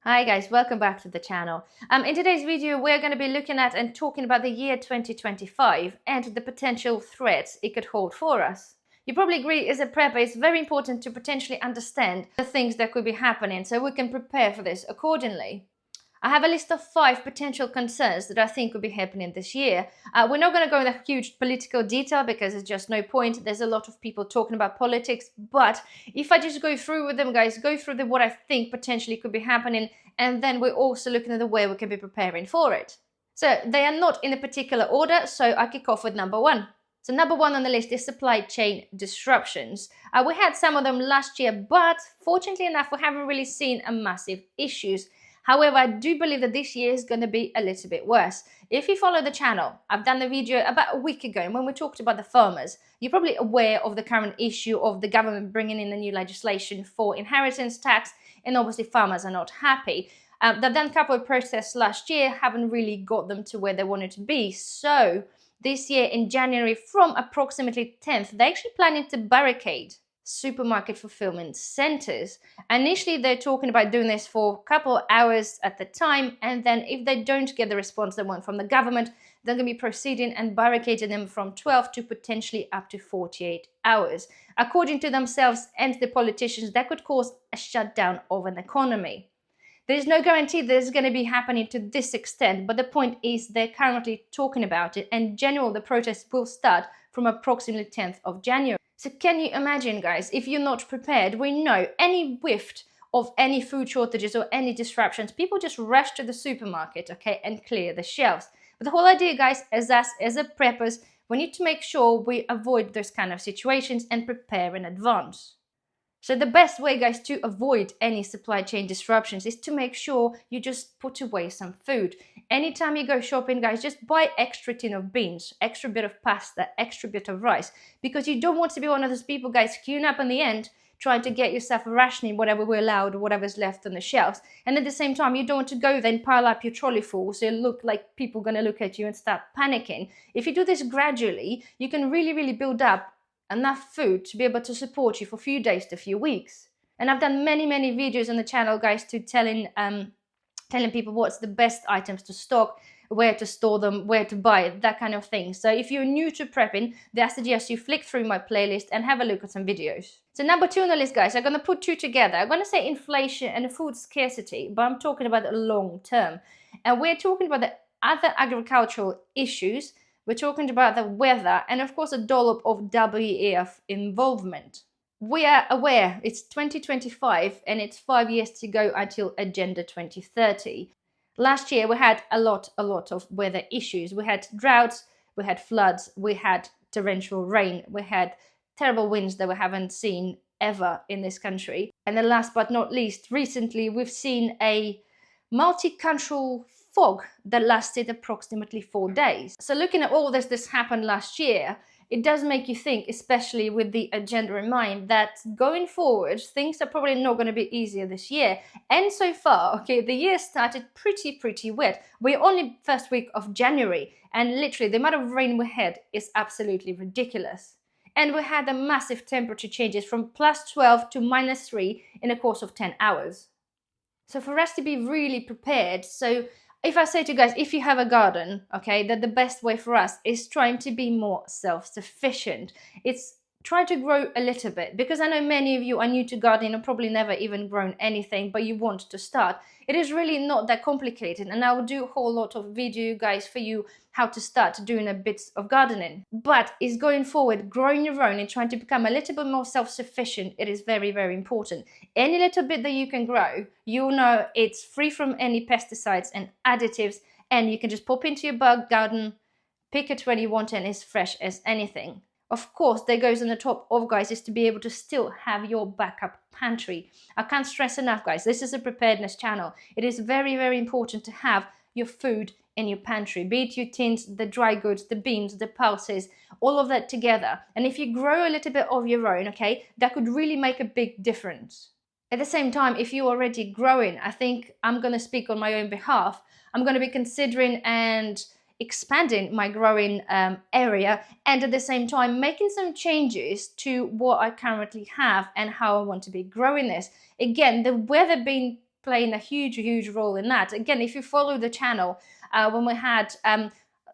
Hi guys, welcome back to the channel. In today's video, we're going to be looking at and talking about the year 2025 and the potential threats it could hold for us. You probably agree, as a prepper, it's very important to potentially understand the things that could be happening so we can prepare for this accordingly. I have a list of 5 potential concerns that I think could be happening this year. We're not going to go into huge political detail because there's just no point. There's a lot of people talking about politics, but if I just go through with them, guys, go through what I think potentially could be happening, and then we're also looking at the way we can be preparing for it. So they are not in a particular order, so I kick off with number 1. So number 1 on the list is supply chain disruptions. We had some of them last year, but fortunately enough, we haven't really seen a massive issues. However, I do believe that this year is going to be a little bit worse. If you follow the channel, I've done a video about a week ago when we talked about the farmers. You're probably aware of the current issue of the government bringing in a new legislation for inheritance tax, and obviously farmers are not happy. They've done a couple of protests last year, haven't really got them to where they wanted to be. So this year in January, from approximately 10th, they're actually planning to barricade supermarket fulfillment centers. Initially, they're talking about doing this for a couple of hours at the time, and then if they don't get the response they want from the government, they're going to be proceeding and barricading them from 12 to potentially up to 48 hours. According to themselves and the politicians, that could cause a shutdown of an economy. There's no guarantee this is going to be happening to this extent, but the point is they're currently talking about it, and in general, the protests will start from approximately 10th of January. So can you imagine, guys, if you're not prepared, we know any whiff of any food shortages or any disruptions, people just rush to the supermarket, okay, and clear the shelves. But the whole idea, guys, is us as a preppers, we need to make sure we avoid those kind of situations and prepare in advance. So the best way, guys, to avoid any supply chain disruptions is to make sure you just put away some food. Anytime you go shopping, guys, just buy extra tin of beans, extra bit of pasta, extra bit of rice, because you don't want to be one of those people, guys, queuing up in the end, trying to get yourself rationing whatever we're allowed or whatever's left on the shelves. And at the same time, you don't want to go then pile up your trolley full so you look like people are going to look at you and start panicking. If you do this gradually, you can really build up enough food to be able to support you for a few days to a few weeks. And I've done many videos on the channel, guys, to telling people what's the best items to stock, where to store them, where to buy it, that kind of thing. So if you're new to prepping, then I suggest you flick through my playlist and have a look at some videos. So number 2 on the list, guys, I'm going to put 2 together. I'm going to say inflation and food scarcity, but I'm talking about the long term. And we're talking about the other agricultural issues. We're talking about the weather and, of course, a dollop of WEF involvement. We are aware it's 2025 and it's 5 years to go until Agenda 2030. Last year, we had a lot of weather issues. We had droughts, we had floods, we had torrential rain, we had terrible winds that we haven't seen ever in this country. And then last but not least, recently, we've seen a multicultural fog that lasted approximately 4 days. So looking at all this happened last year, it does make you think, especially with the agenda in mind, that going forward, things are probably not going to be easier this year. And so far, okay, the year started pretty wet. We're only first week of January, and literally the amount of rain we had is absolutely ridiculous. And we had a massive temperature changes from +12 to -3 in the course of 10 hours. So for us to be really prepared, so if I say to you guys, if you have a garden, okay, that the best way for us is trying to be more self-sufficient. It's try to grow a little bit, because I know many of you are new to gardening and probably never even grown anything, but you want to start. It is really not that complicated, and I will do a whole lot of video, guys, for you how to start doing a bit of gardening. But is going forward, growing your own and trying to become a little bit more self-sufficient, it is very important. Any little bit that you can grow, you'll know it's free from any pesticides and additives, and you can just pop into your bug garden, pick it when you want, and it's fresh as anything. Of course, that goes on the top of, guys, is to be able to still have your backup pantry. I can't stress enough, guys, this is a preparedness channel. It is very important to have your food in your pantry, be it your tins, the dry goods, the beans, the pulses, all of that together. And if you grow a little bit of your own, okay, that could really make a big difference. At the same time, if you're already growing, I think I'm going to speak on my own behalf. I'm going to be considering and expanding my growing area, and at the same time making some changes to what I currently have and how I want to be growing this. Again, the weather being playing a huge role in that. Again, if you follow the channel, when we had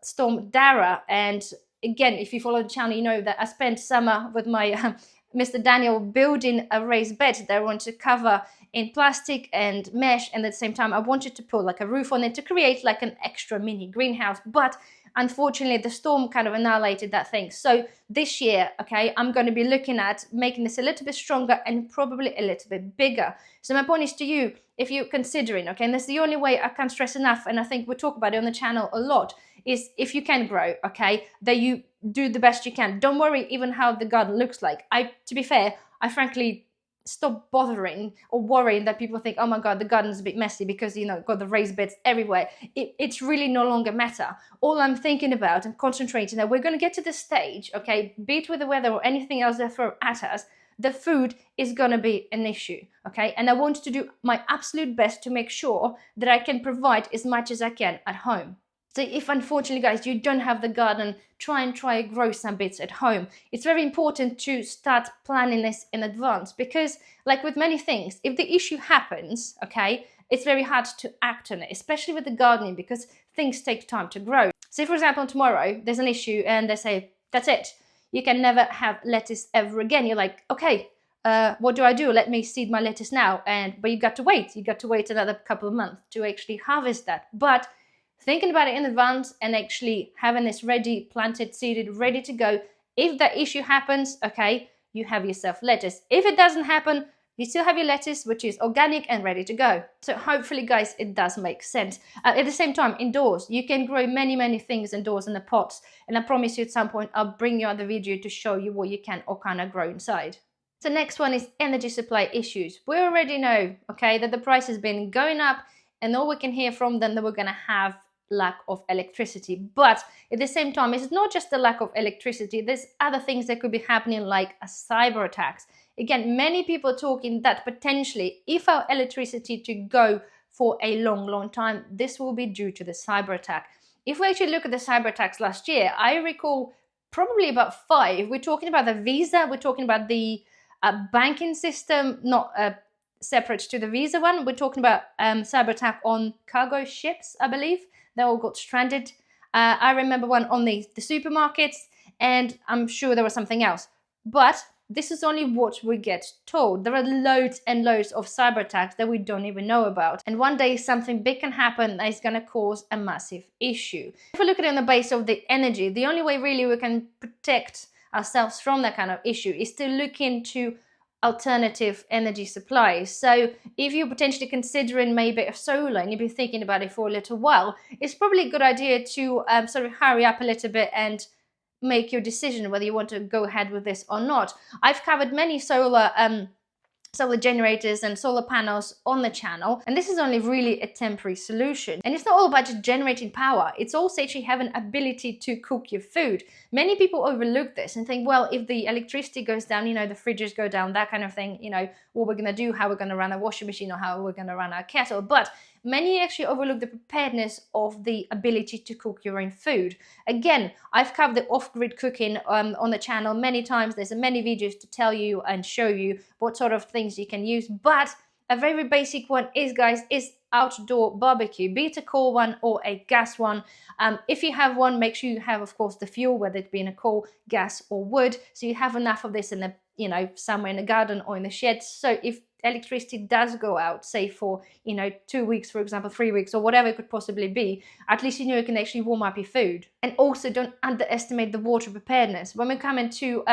Storm Dara, and again, if you follow the channel, you know that I spent summer with my Mr. Daniel building a raised bed that I wanted to cover in plastic and mesh, and at the same time I wanted to put like a roof on it to create like an extra mini greenhouse, but unfortunately the storm kind of annihilated that thing. So this year, okay, I'm going to be looking at making this a little bit stronger and probably a little bit bigger. So my point is to you, if you're considering, okay, and that's the only way I can't stress enough, and I think we talk about it on the channel a lot, is if you can grow, okay, that you do the best you can. Don't worry even how the garden looks like. To be fair, I frankly stop bothering or worrying that people think, oh my god, the garden's a bit messy because, you know, got the raised beds everywhere. It's really no longer matter. All I'm thinking about and concentrating that we're going to get to the stage, okay, be it with the weather or anything else they throw at us, the food is going to be an issue, okay? And I want to do my absolute best to make sure that I can provide as much as I can at home. So if unfortunately, guys, you don't have the garden, try and grow some bits at home. It's very important to start planning this in advance, because like with many things, if the issue happens, okay, it's very hard to act on it, especially with the gardening, because things take time to grow. So for example, tomorrow there's an issue and they say, that's it, you can never have lettuce ever again. You're like, okay, what do I do? Let me seed my lettuce now. But you got to wait another couple of months to actually harvest that. But thinking about it in advance and actually having this ready, planted, seeded, ready to go. If that issue happens, okay, you have yourself lettuce. If it doesn't happen, you still have your lettuce, which is organic and ready to go. So hopefully, guys, it does make sense. At the same time, indoors, you can grow many things indoors in the pots. And I promise you at some point, I'll bring you other video to show you what you can or cannot grow inside. So next one is energy supply issues. We already know, okay, that the price has been going up, and all we can hear from them that we're going to have lack of electricity. But at the same time, it's not just the lack of electricity, there's other things that could be happening, like a cyber attacks. Again, many people talking that potentially if our electricity to go for a long time, this will be due to the cyber attack. If we actually look at the cyber attacks last year, I recall probably about 5. We're talking about the Visa, we're talking about the banking system, not separate to the Visa one. We're talking about cyber attack on cargo ships, I believe. They all got stranded. I remember one on the supermarkets, and I'm sure there was something else. But this is only what we get told. There are loads and loads of cyber attacks that we don't even know about. And one day something big can happen that is going to cause a massive issue. If we look at it on the base of the energy, the only way really we can protect ourselves from that kind of issue is to look into alternative energy supplies. So if you're potentially considering maybe a solar and you've been thinking about it for a little while, it's probably a good idea to sort of hurry up a little bit and make your decision whether you want to go ahead with this or not. I've covered many solar generators and solar panels on the channel, and this is only really a temporary solution. And it's not all about just generating power, it's also actually having ability to cook your food. Many people overlook this and think, well, if the electricity goes down, you know, the fridges go down, that kind of thing, you know, what we're going to do, how we're going to run our washing machine or how we're going to run our kettle. But many actually overlook the preparedness of the ability to cook your own food. Again, I've covered the off-grid cooking on the channel many times. There's many videos to tell you and show you what sort of things you can use. But a very basic one is, guys, is outdoor barbecue, be it a coal one or a gas one. If you have one, make sure you have, of course, the fuel, whether it be in a coal, gas or wood, so you have enough of this in the, you know, somewhere in the garden or in the shed. So if electricity does go out, say for, you know, 2 weeks, for example, 3 weeks or whatever it could possibly be, at least you know you can actually warm up your food. And also don't underestimate the water preparedness. When we come into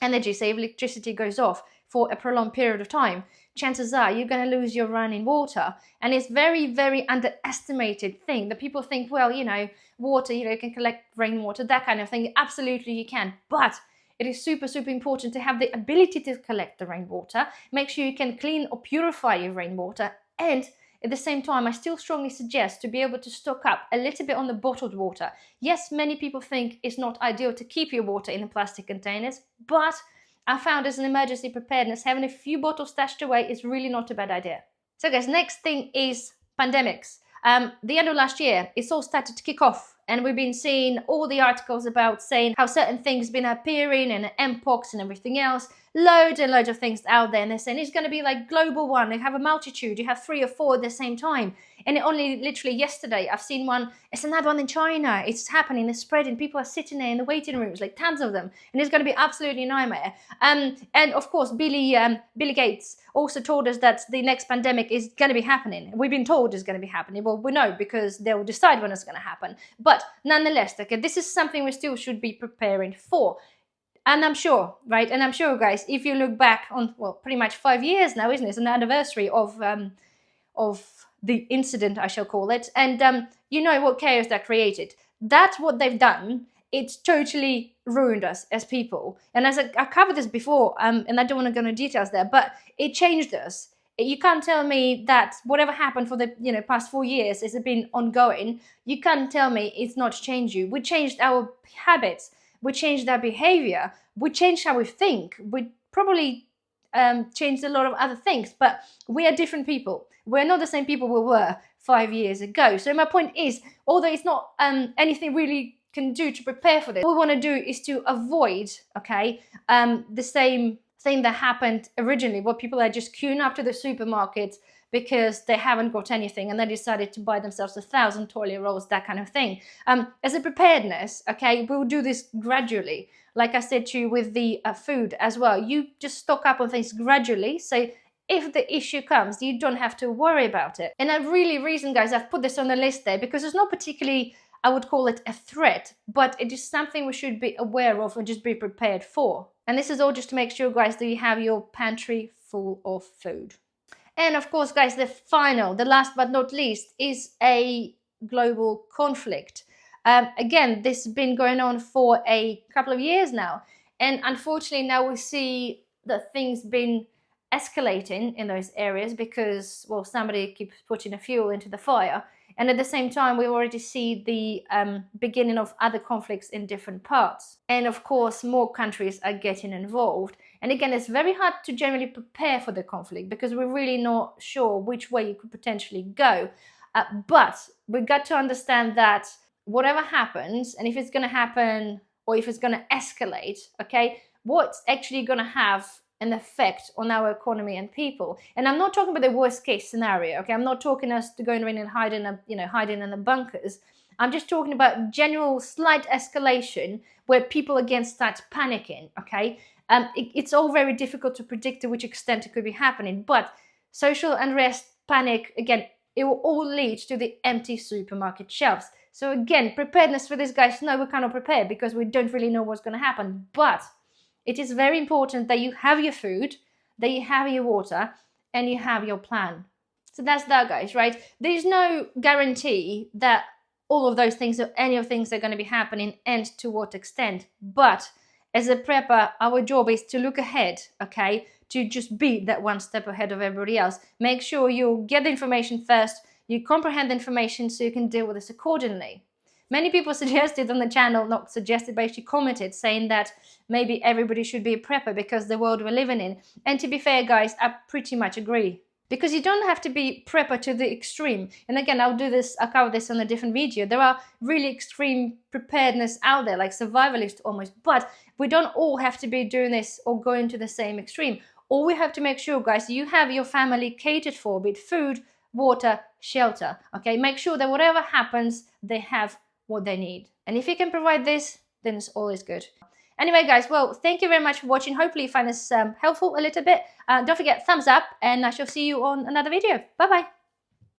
energy, say if electricity goes off for a prolonged period of time, chances are you're going to lose your running water. And it's very underestimated thing that people think, well, you know, water, you know, you can collect rainwater, that kind of thing. Absolutely you can, but it is super important to have the ability to collect the rainwater. Make sure you can clean or purify your rainwater. And at the same time, I still strongly suggest to be able to stock up a little bit on the bottled water. Yes, many people think it's not ideal to keep your water in the plastic containers, but I found as an emergency preparedness, having a few bottles stashed away is really not a bad idea. So guys, next thing is pandemics. The end of last year, it's all started to kick off And we've been seeing all the articles about saying how certain things been appearing and mpox and everything else. Loads and loads of things out there, and they're saying it's going to be like global one. They have a multitude. You have 3 or 4 at the same time. And only literally yesterday, I've seen one. It's another one in China. It's happening. It's spreading. People are sitting there in the waiting rooms, like tons of them. And it's going to be absolutely a nightmare. And of course, Billy Gates also told us that the next pandemic is going to be happening. We've been told it's going to be happening. Well, we know because they'll decide when it's going to happen. But nonetheless, okay, this is something we still should be preparing for. And I'm sure, right? And I'm sure, guys, if you look back on, well, pretty much 5 years now, isn't it? It's an anniversary of the incident, I shall call it. And you know what chaos that created. That's what they've done. It's totally ruined us as people. And as I covered this before, and I don't want to go into details there, but it changed us. You can't tell me that whatever happened for the past 4 years has been ongoing. You can't tell me it's not changed you. We changed our habits. We changed our behavior. We changed how we think. We probably changed a lot of other things, but we are different people. We're not the same people we were 5 years ago. So my point is, although it's not anything really can do to prepare for this, what we want to do is to avoid, okay, the same thing that happened originally, where people are just queuing up to the supermarkets because they haven't got anything and they decided to buy themselves 1,000 toilet rolls, that kind of thing. As a preparedness, okay, we'll do this gradually. Like I said to you with the food as well, you just stock up on things gradually. So if the issue comes, you don't have to worry about it. And reason, guys, I've put this on the list there because it's not particularly, I would call it a threat, but it is something we should be aware of and just be prepared for. And this is all just to make sure, guys, that you have your pantry full of food. And of course, guys, the last but not least, is a global conflict. Again, this has been going on for a couple of years now. And unfortunately, now we see that things been escalating in those areas because, well, somebody keeps putting a fuel into the fire. And at the same time, we already see the beginning of other conflicts in different parts. And of course, more countries are getting involved. And again, it's very hard to generally prepare for the conflict because we're really not sure which way it could potentially go. But we've got to understand that whatever happens, and if it's going to happen or if it's going to escalate, okay, what's actually going to have an effect on our economy and people. And I'm not talking about the worst case scenario, okay? I'm not talking us to going in and hiding in the bunkers. I'm just talking about general slight escalation where people again start panicking, okay? It's all very difficult to predict to which extent it could be happening, but social unrest, panic, again, it will all lead to the empty supermarket shelves. So again, preparedness for this, guys, no, we cannot prepare because we don't really know what's going to happen, but it is very important that you have your food, that you have your water, and you have your plan. So that's that, guys, right? There's no guarantee that all of those things or any of things are going to be happening and to what extent. But as a prepper, our job is to look ahead, okay? To just be that one step ahead of everybody else. Make sure you get the information first, you comprehend the information so you can deal with this accordingly. Many people suggested on the channel, not suggested, but actually commented, saying that maybe everybody should be a prepper because the world we're living in. And to be fair, guys, I pretty much agree. Because you don't have to be prepper to the extreme. And again, I'll cover this on a different video. There are really extreme preparedness out there, like survivalist almost. But we don't all have to be doing this or going to the same extreme. All we have to make sure, guys, you have your family catered for, be it food, water, shelter. Okay, make sure that whatever happens, they have what they need. And if you can provide this, then it's always good. Anyway, guys, well, thank you very much for watching. Hopefully you find this helpful a little bit. Don't forget, thumbs up, and I shall see you on another video. Bye-bye.